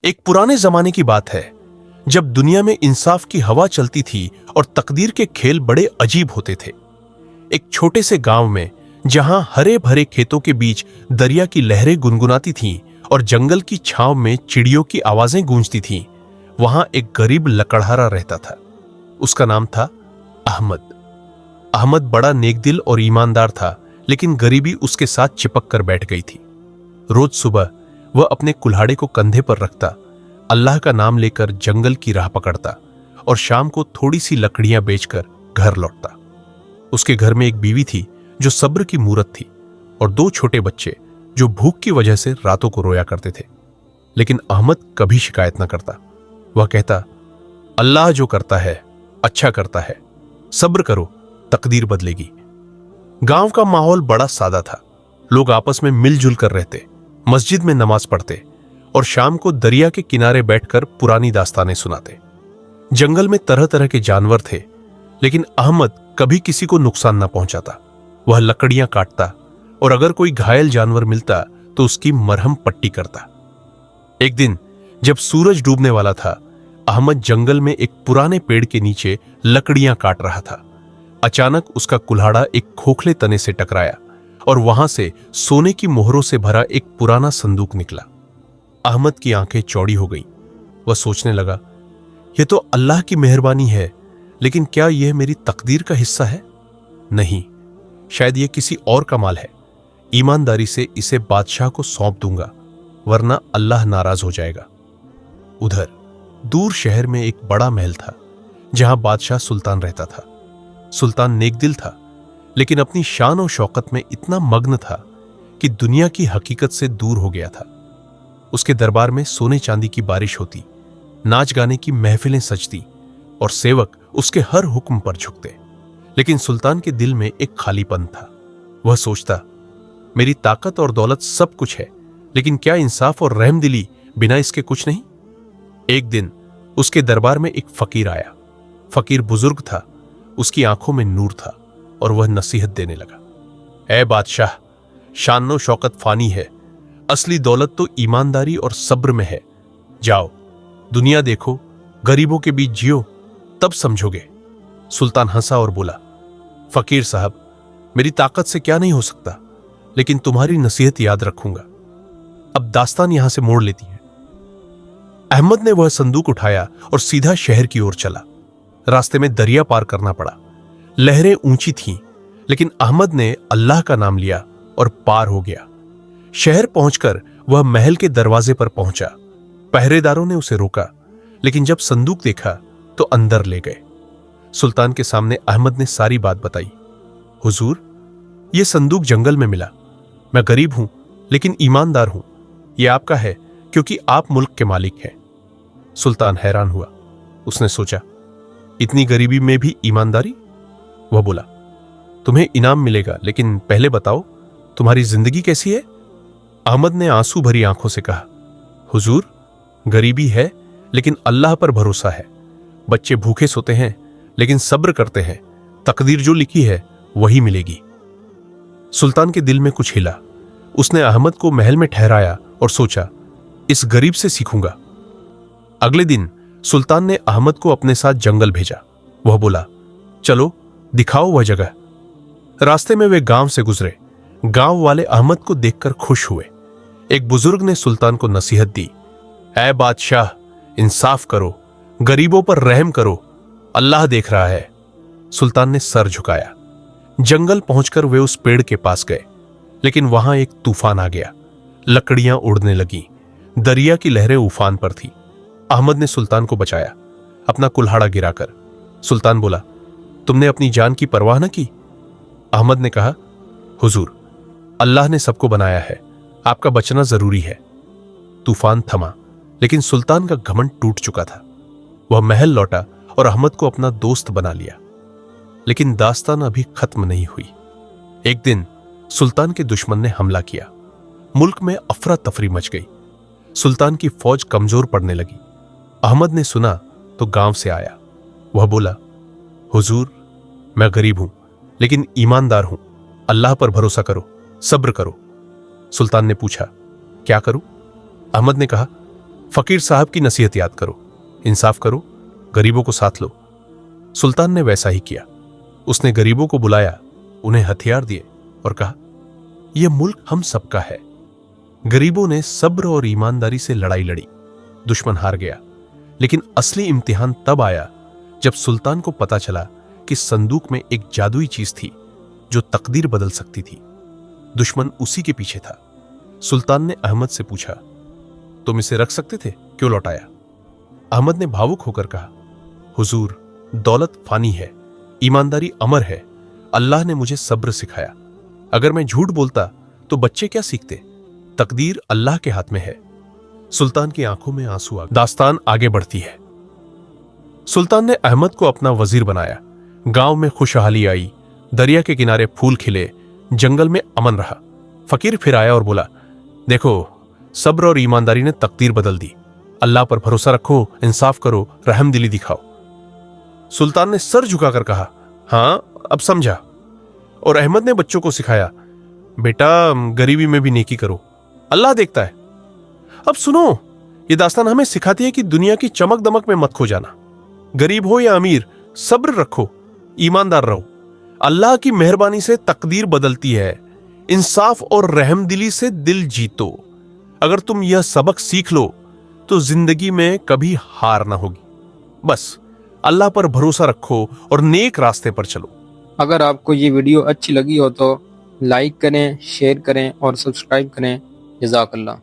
एक पुराने जमाने की बात है, जब दुनिया में इंसाफ की हवा चलती थी और तकदीर के खेल बड़े अजीब होते थे। एक छोटे से गांव में, जहां हरे भरे खेतों के बीच दरिया की लहरें गुनगुनाती थीं और जंगल की छांव में चिड़ियों की आवाजें गूंजती थीं, वहां एक गरीब लकड़हारा रहता था। उसका नाम था अहमद। अहमद बड़ा नेकदिल और ईमानदार था, लेकिन गरीबी उसके साथ चिपक कर बैठ गई थी। रोज सुबह वह अपने कुल्हाड़े को कंधे पर रखता, अल्लाह का नाम लेकर जंगल की राह पकड़ता और शाम को थोड़ी सी लकड़ियां बेचकर घर लौटता। उसके घर में एक बीवी थी जो सब्र की मूरत थी और 2 छोटे बच्चे जो भूख की वजह से रातों को रोया करते थे। लेकिन अहमद कभी शिकायत न करता। वह कहता, अल्लाह जो करता है अच्छा करता है, सब्र करो, तकदीर बदलेगी। गांव का माहौल बड़ा सादा था। लोग आपस में मिलजुल कर रहते, मस्जिद में नमाज पढ़ते और शाम को दरिया के किनारे बैठकर पुरानी दास्तानें सुनाते। जंगल में तरह तरह के जानवर थे, लेकिन अहमद कभी किसी को नुकसान न पहुंचाता। वह लकड़ियां काटता और अगर कोई घायल जानवर मिलता तो उसकी मरहम पट्टी करता। एक दिन जब सूरज डूबने वाला था, अहमद जंगल में एक पुराने पेड़ के नीचे लकड़ियां काट रहा था। अचानक उसका कुल्हाड़ा एक खोखले तने से टकराया और वहां से सोने की मोहरों से भरा एक पुराना संदूक निकला। अहमद की आंखें चौड़ी हो गईं। वह सोचने लगा, यह तो अल्लाह की मेहरबानी है, लेकिन क्या यह मेरी तकदीर का हिस्सा है? नहीं, शायद यह किसी और का माल है। ईमानदारी से इसे बादशाह को सौंप दूंगा, वरना अल्लाह नाराज हो जाएगा। उधर दूर शहर में एक बड़ा महल था, जहां बादशाह सुल्तान रहता था। सुल्तान नेकदिल था, लेकिन अपनी शान और शौकत में इतना मग्न था कि दुनिया की हकीकत से दूर हो गया था। उसके दरबार में सोने चांदी की बारिश होती, नाच गाने की महफिलें सजती और सेवक उसके हर हुक्म पर झुकते। लेकिन सुल्तान के दिल में एक खालीपन था। वह सोचता, मेरी ताकत और दौलत सब कुछ है, लेकिन क्या इंसाफ और रहमदिली बिना इसके कुछ नहीं? एक दिन उसके दरबार में एक फकीर आया। फकीर बुजुर्ग था, उसकी आंखों में नूर था और वह नसीहत देने लगा, ऐ बादशाह, शान और शौकत फानी है, असली दौलत तो ईमानदारी और सब्र में है। जाओ, दुनिया देखो, गरीबों के बीच जियो, तब समझोगे। सुल्तान हंसा और बोला, फकीर साहब, मेरी ताकत से क्या नहीं हो सकता, लेकिन तुम्हारी नसीहत याद रखूंगा। अब दास्तान यहां से मोड़ लेती है। अहमद ने वह संदूक उठाया और सीधा शहर की ओर चला। रास्ते में दरिया पार करना पड़ा। लहरें ऊंची थीं, लेकिन अहमद ने अल्लाह का नाम लिया और पार हो गया। शहर पहुंचकर वह महल के दरवाजे पर पहुंचा। पहरेदारों ने उसे रोका, लेकिन जब संदूक देखा तो अंदर ले गए। सुल्तान के सामने अहमद ने सारी बात बताई। हुजूर, यह संदूक जंगल में मिला। मैं गरीब हूं, लेकिन ईमानदार हूं। यह आपका है क्योंकि आप मुल्क के मालिक हैं। सुल्तान हैरान हुआ। उसने सोचा, इतनी गरीबी में भी ईमानदारी? वह बोला, तुम्हें इनाम मिलेगा, लेकिन पहले बताओ तुम्हारी जिंदगी कैसी है? अहमद ने आंसू भरी आंखों से कहा, हुजूर, गरीबी है, लेकिन अल्लाह पर भरोसा है। बच्चे भूखे सोते हैं, लेकिन सब्र करते हैं। तकदीर जो लिखी है वही मिलेगी। सुल्तान के दिल में कुछ हिला। उसने अहमद को महल में ठहराया और सोचा, इस गरीब से सीखूंगा। अगले दिन सुल्तान ने अहमद को अपने साथ जंगल भेजा। वह बोला, चलो दिखाओ वह जगह। रास्ते में वे गांव से गुजरे। गांव वाले अहमद को देखकर खुश हुए। एक बुजुर्ग ने सुल्तान को नसीहत दी, ऐ बादशाह, इंसाफ करो, गरीबों पर रहम करो, अल्लाह देख रहा है। सुल्तान ने सर झुकाया। जंगल पहुंचकर वे उस पेड़ के पास गए, लेकिन वहां एक तूफान आ गया। लकड़ियां उड़ने लगीं। दरिया की लहरें उफान पर थी। अहमद ने सुल्तान को बचाया, अपना कुल्हाड़ा गिराकर। सुल्तान बोला, तुमने अपनी जान की परवाह न की? अहमद ने कहा, हुजूर, अल्लाह ने सबको बनाया है, आपका बचना जरूरी है। तूफान थमा, लेकिन सुल्तान का घमंड टूट चुका था। वह महल लौटा और अहमद को अपना दोस्त बना लिया। लेकिन दास्तान अभी खत्म नहीं हुई। एक दिन सुल्तान के दुश्मन ने हमला किया। मुल्क में अफरा तफरी मच गई। सुल्तान की फौज कमजोर पड़ने लगी। अहमद ने सुना तो गांव से आया। वह बोला, हुजूर, मैं गरीब हूं, लेकिन ईमानदार हूं। अल्लाह पर भरोसा करो, सब्र करो। सुल्तान ने पूछा, क्या करूं? अहमद ने कहा, फकीर साहब की नसीहत याद करो, इंसाफ करो, गरीबों को साथ लो। सुल्तान ने वैसा ही किया। उसने गरीबों को बुलाया, उन्हें हथियार दिए और कहा, यह मुल्क हम सबका है। गरीबों ने सब्र और ईमानदारी से लड़ाई लड़ी। दुश्मन हार गया, लेकिन असली इम्तिहान तब आया जब सुल्तान को पता चला कि संदूक में एक जादुई चीज थी जो तकदीर बदल सकती थी। दुश्मन उसी के पीछे था। सुल्तान ने अहमद से पूछा, तुम इसे रख सकते थे, क्यों लौटाया? अहमद ने भावुक होकर कहा, हुजूर, दौलत फानी है, ईमानदारी अमर है। अल्लाह ने मुझे सब्र सिखाया। अगर मैं झूठ बोलता तो बच्चे क्या सीखते? तकदीर अल्लाह के हाथ में है। सुल्तान की आंखों में आंसू आ गए। दास्तान आगे बढ़ती है। सुल्तान ने अहमद को अपना वजीर बनाया। गांव में खुशहाली आई, दरिया के किनारे फूल खिले, जंगल में अमन रहा। फकीर फिर आया और बोला, देखो, सब्र और ईमानदारी ने तकदीर बदल दी। अल्लाह पर भरोसा रखो, इंसाफ करो, रहमदिली दिखाओ। सुल्तान ने सर झुकाकर कहा, हां, अब समझा। और अहमद ने बच्चों को सिखाया, बेटा, गरीबी में भी नेकी करो, अल्लाह देखता है। अब सुनो, ये दास्तान हमें सिखाती है कि दुनिया की चमक दमक में मत खो जाना। गरीब हो या अमीर, सब्र रखो, ईमानदार रहो। अल्लाह की मेहरबानी से तकदीर बदलती है। इंसाफ और रहमदिली से दिल जीतो। अगर तुम यह सबक सीख लो तो जिंदगी में कभी हार ना होगी। बस अल्लाह पर भरोसा रखो और नेक रास्ते पर चलो। अगर आपको ये वीडियो अच्छी लगी हो तो लाइक करें, शेयर करें और सब्सक्राइब करें। जज़ाकल्लाह।